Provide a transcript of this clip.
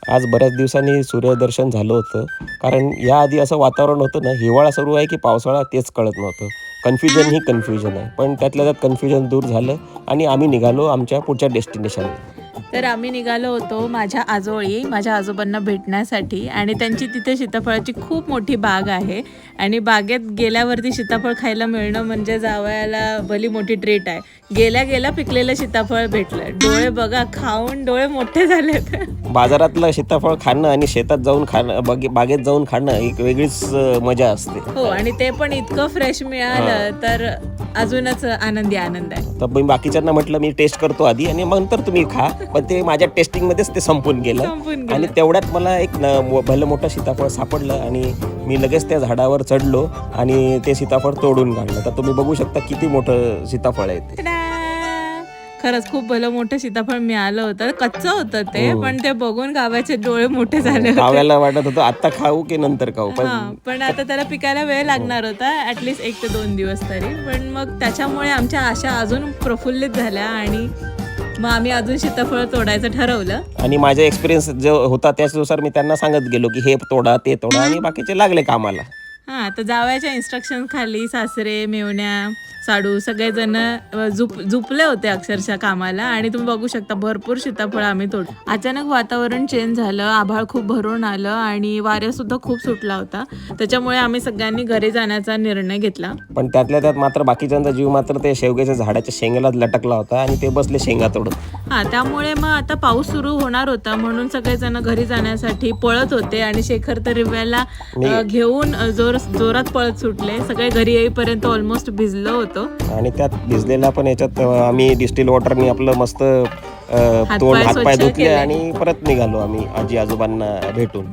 आज बऱ्याच दिवसांनी सूर्यदर्शन झालं होतं. कारण याआधी असं वातावरण होतं ना, हिवाळा सुरू आहे की पावसाळा तेच कळत नव्हतं. कन्फ्युजन ही कन्फ्युजन आहे. पण त्यातल्या त्यात कन्फ्युजन दूर झालं आणि आम्ही निघालो आमच्या पुढच्या डेस्टिनेशनला. तर आम्ही निघालो होतो माझ्या आजोळी माझ्या आजोबांना भेटण्यासाठी आणि त्यांची तिथे सीताफळाची खूप मोठी बाग आहे आणि बागेत गेल्यावरती सीताफळ खायला मिळणं म्हणजे जावयाला भली मोठी ट्रीट आहे. गेल्या गेल्या पिकलेलं सीताफळ भेटलं. डोळे बघा खाऊन डोळे मोठे झालेत. बाजारातलं सीताफळ खाणं आणि शेतात जाऊन खाणं, बागेत जाऊन खाणं एक वेगळीच मजा असते. हो आणि ते पण इतकं फ्रेश मिळालं तर अजूनच आनंदी आनंद आहे. तर मी बाकीच्यांना म्हटलं मी टेस्ट करतो आधी आणि मग नंतर तुम्ही खा. पण ते माझ्या टेस्टिंगमध्येच ते संपून गेलं आणि तेवढ्यात मला एक भलं मोठं सीताफळ सापडलं आणि मी लगेच त्या झाडावर चढलो आणि ते सीताफळ तोडून काढलं. तर तुम्ही बघू शकता किती मोठं सीताफळ आहे ते. खरंच खूप भलं मोठं सीताफळ मिळालं होतं. कच्चं होतं ते, पण ते बघून गावाचे डोळे मोठे झाले होते. खाव्याला वाटत होतं आता खाऊ की नंतर खाऊ. पण आता त्याला पिकायला वेळ लागणार होता, ऍटलीस्ट 1 ते 2 दिवस तरी. पण मग त्याच्यामुळे आमच्या आशा अजून प्रफुल्लित झाल्या आणि मग आम्ही अजून सीताफळ तोडायचं ठरवलं. आणि माझा एक्सपिरियन्स जो होता त्याच्यानुसार मी त्यांना सांगत गेलो की हे तोडा ते तोडा आणि बाकीचे लागले कामाला. तर जावयाच्या इन्स्ट्रक्शन खाली सासरे मेवण्या साडू सगळेजण झुपले होते अक्षरशः कामाला आणि तुम्ही बघू शकता भरपूर सीताफळ आम्ही तोडलो. अचानक वातावरण चेंज झालं, आभाळ खूप भरून आलं आणि वारा सुद्धा खूप सुटला होता. त्याच्यामुळे आम्ही सगळ्यांनी घरी जाण्याचा निर्णय घेतला. पण त्यातल्या त्यात मात्र बाकीच्यांचा जीव मात्र ते शेवग्याच्या झाडाच्या शेंगाला लटकला होता आणि ते बसले शेंगा तोडत. त्यामुळे मग आता पाऊस सुरू होणार होता म्हणून सगळेजण घरी जाण्यासाठी पळत होते आणि शेखर तर रिव्याला घेऊन जोरात पळत सुटले. सगळे घरी येईपर्यंत ऑलमोस्ट भिजलो होतो आणि त्यात भिजलेला पण याच्यात आम्ही डिस्टिल वॉटरनी आपलं मस्त तोंड हातपाय धुतले आणि परत निघालो आम्ही आजी आजोबांना भेटून.